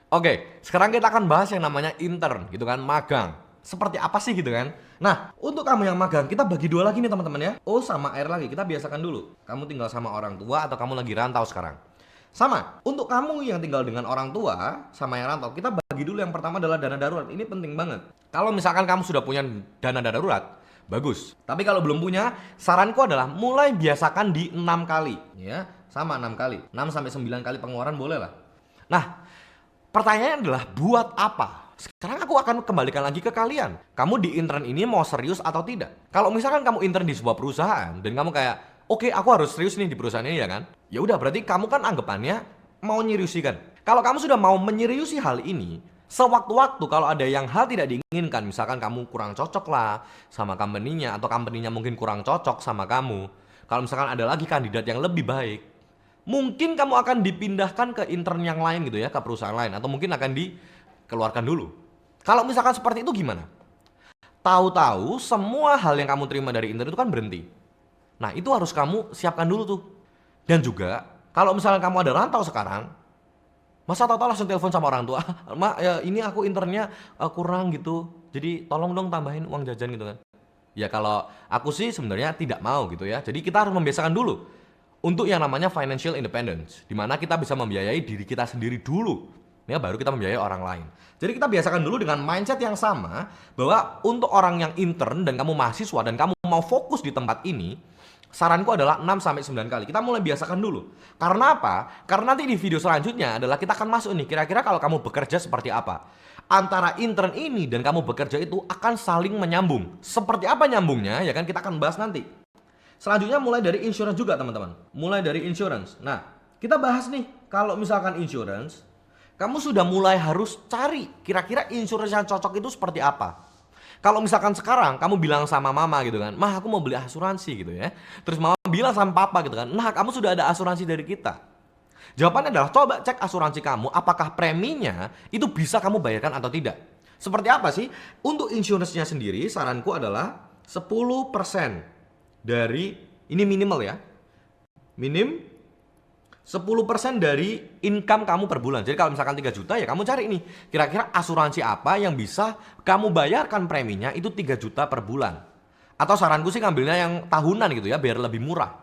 Oke, sekarang kita akan bahas yang namanya intern gitu kan, magang. Seperti apa sih gitu kan? Nah, untuk kamu yang magang, kita bagi dua lagi nih teman-teman ya. O sama R lagi, kita biasakan dulu. Kamu tinggal sama orang tua atau kamu lagi rantau sekarang. Sama, untuk kamu yang tinggal dengan orang tua sama yang rantau, kita bagi dulu yang pertama adalah dana darurat. Ini penting banget. Kalau misalkan kamu sudah punya dana darurat, bagus. Tapi kalau belum punya, saranku adalah mulai biasakan di 6 kali. Ya, sama 6 kali. 6 sampai 9 kali pengeluaran boleh lah. Nah, pertanyaannya adalah buat apa? Sekarang aku akan kembalikan lagi ke kalian. Kamu di intern ini mau serius atau tidak? Kalau misalkan kamu intern di sebuah perusahaan dan kamu kayak, oke, aku harus serius nih di perusahaan ini ya kan? Ya udah, berarti kamu kan anggapannya mau nyeriusi kan? Kalau kamu sudah mau menyeriusi hal ini, sewaktu-waktu kalau ada yang hal tidak diinginkan, misalkan kamu kurang cocok lah sama company-nya atau company-nya mungkin kurang cocok sama kamu. Kalau misalkan ada lagi kandidat yang lebih baik, mungkin kamu akan dipindahkan ke intern yang lain gitu ya, ke perusahaan lain, atau mungkin akan dikeluarkan dulu. Kalau misalkan seperti itu gimana? Tahu-tahu semua hal yang kamu terima dari intern itu kan berhenti. Nah, itu harus kamu siapkan dulu tuh. Dan juga kalau misalkan kamu ada rantau sekarang, masa tahu-tahu langsung telepon sama orang tua, "Mak, ya ini aku internnya kurang gitu. Jadi tolong dong tambahin uang jajan gitu kan." Ya kalau aku sih sebenarnya tidak mau gitu ya. Jadi kita harus membiasakan dulu untuk yang namanya financial independence, di mana kita bisa membiayai diri kita sendiri dulu, ya baru kita membiayai orang lain. Jadi kita biasakan dulu dengan mindset yang sama, bahwa untuk orang yang intern dan kamu mahasiswa dan kamu mau fokus di tempat ini, saranku adalah 6 sampai 9 kali. Kita mulai biasakan dulu. Karena apa? Karena nanti di video selanjutnya adalah kita akan masuk nih, kira-kira kalau kamu bekerja seperti apa. Antara intern ini dan kamu bekerja itu akan saling menyambung. Seperti apa nyambungnya? Ya kan kita akan bahas nanti. Selanjutnya mulai dari insurance juga teman-teman. Mulai dari insurance. Nah, kita bahas nih, kalau misalkan insurance, kamu sudah mulai harus cari kira-kira insurance yang cocok itu seperti apa. Kalau misalkan sekarang kamu bilang sama mama gitu kan, "Mah, aku mau beli asuransi," gitu ya. Terus mama bilang sama papa gitu kan, "Nah, kamu sudah ada asuransi dari kita." Jawabannya adalah coba cek asuransi kamu apakah preminya itu bisa kamu bayarkan atau tidak. Seperti apa sih? Untuk insurance-nya sendiri saranku adalah 10% dari, ini minimal ya. Minim 10% dari income kamu per bulan. Jadi kalau misalkan 3 juta ya kamu cari nih, kira-kira asuransi apa yang bisa kamu bayarkan preminya itu 3 juta per bulan. Atau saranku sih ngambilnya yang tahunan gitu ya, biar lebih murah.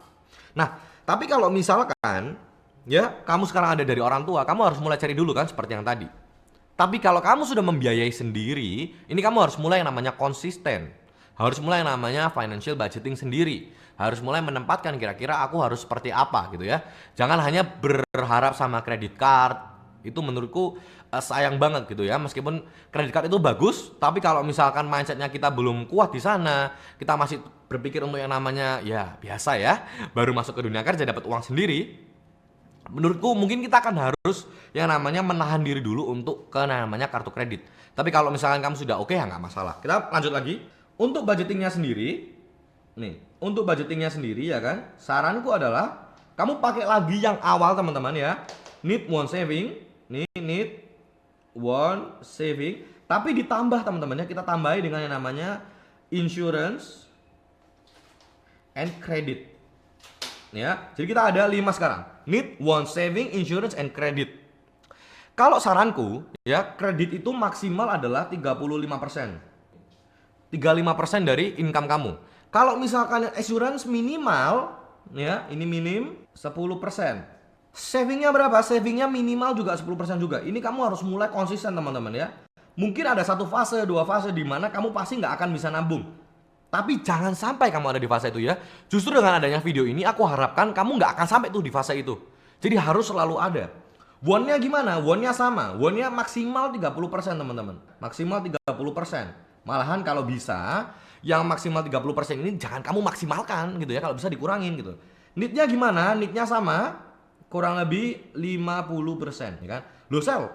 Nah, tapi kalau misalkan ya kamu sekarang ada dari orang tua, kamu harus mulai cari dulu kan seperti yang tadi. Tapi kalau kamu sudah membiayai sendiri, ini kamu harus mulai yang namanya konsisten. Harus mulai yang namanya financial budgeting sendiri. Harus mulai menempatkan kira-kira aku harus seperti apa gitu ya. Jangan hanya berharap sama kredit card. Itu menurutku sayang banget gitu ya. Meskipun kredit card itu bagus, tapi kalau misalkan mindsetnya kita belum kuat di sana, kita masih berpikir untuk yang namanya ya biasa ya, baru masuk ke dunia kerja dapat uang sendiri, menurutku mungkin kita akan harus yang namanya menahan diri dulu untuk ke namanya kartu kredit. Tapi kalau misalkan kamu sudah oke ya nggak masalah. Kita lanjut lagi. Untuk budgetingnya sendiri, nih, untuk budgetingnya sendiri ya kan, saranku adalah kamu pakai lagi yang awal teman-teman ya. Need one saving, nih need one saving, tapi ditambah teman-teman ya, kita tambahi dengan yang namanya insurance and credit. Ya, jadi kita ada 5 sekarang. Need one saving, insurance and credit. Kalau saranku ya, kredit itu maksimal adalah 35%. 35% dari income kamu. Kalau misalkan insurance minimal ya, ini minim 10%. Savingnya berapa? Savingnya minimal juga 10% juga. Ini kamu harus mulai konsisten teman-teman ya. Mungkin ada satu fase, dua fase di mana kamu pasti nggak akan bisa nabung. Tapi jangan sampai kamu ada di fase itu ya. Justru dengan adanya video ini aku harapkan kamu nggak akan sampai tuh di fase itu. Jadi harus selalu ada. Won-nya gimana? Won-nya sama. Won-nya maksimal 30% teman-teman. Maksimal 30%. Malahan kalau bisa yang maksimal 30% ini jangan kamu maksimalkan gitu ya. Kalau bisa dikurangin gitu. Need-nya gimana? Need-nya sama. Kurang lebih 50% ya kan. Loh sel,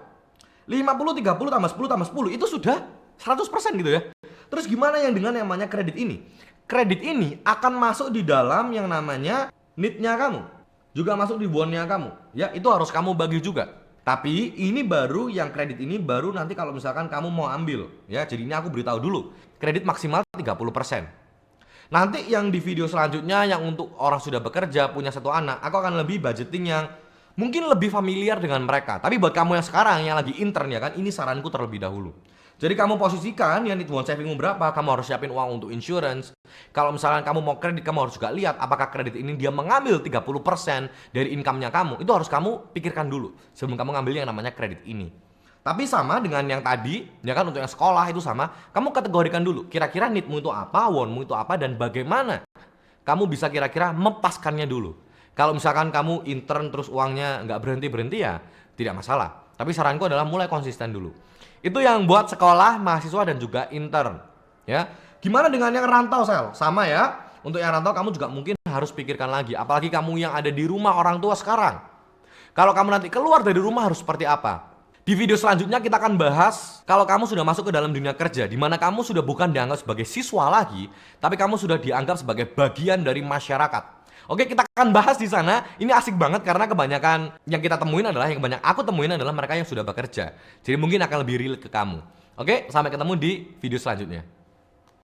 50, 30 tambah 10 tambah 10 itu sudah 100% gitu ya. Terus gimana yang dengan yang namanya kredit ini? Kredit ini akan masuk di dalam yang namanya need-nya kamu. Juga masuk di bond-nya kamu. Ya, itu harus kamu bagi juga. Tapi ini baru yang kredit ini baru nanti kalau misalkan kamu mau ambil. Ya, jadi ini aku beritahu dulu. Kredit maksimal 30%. Nanti yang di video selanjutnya yang untuk orang sudah bekerja, punya satu anak, aku akan lebih budgeting yang mungkin lebih familiar dengan mereka. Tapi buat kamu yang sekarang yang lagi intern ya kan, ini saranku terlebih dahulu. Jadi kamu posisikan yang need savingmu berapa, kamu harus siapin uang untuk insurance. Kalau misalnya kamu mau kredit, kamu harus juga lihat apakah kredit ini dia mengambil 30% dari income-nya kamu. Itu harus kamu pikirkan dulu sebelum kamu ngambil yang namanya kredit ini. Tapi sama dengan yang tadi, ya kan, untuk yang sekolah itu sama, kamu kategorikan dulu, kira-kira need-mu itu apa, want-mu itu apa, dan bagaimana kamu bisa kira-kira mempaskannya dulu. Kalau misalkan kamu intern terus uangnya nggak berhenti-berhenti ya tidak masalah. Tapi saranku adalah mulai konsisten dulu. Itu yang buat sekolah, mahasiswa, dan juga intern. Ya, gimana dengan yang rantau, Sel? Sama ya, untuk yang rantau kamu juga mungkin harus pikirkan lagi. Apalagi kamu yang ada di rumah orang tua sekarang. Kalau kamu nanti keluar dari rumah harus seperti apa? Di video selanjutnya kita akan bahas kalau kamu sudah masuk ke dalam dunia kerja, di mana kamu sudah bukan dianggap sebagai siswa lagi, tapi kamu sudah dianggap sebagai bagian dari masyarakat. Oke, kita akan bahas di sana. Ini asik banget karena kebanyakan yang kita temuin adalah, yang banyak aku temuin adalah mereka yang sudah bekerja. Jadi mungkin akan lebih relate ke kamu. Oke, sampai ketemu di video selanjutnya.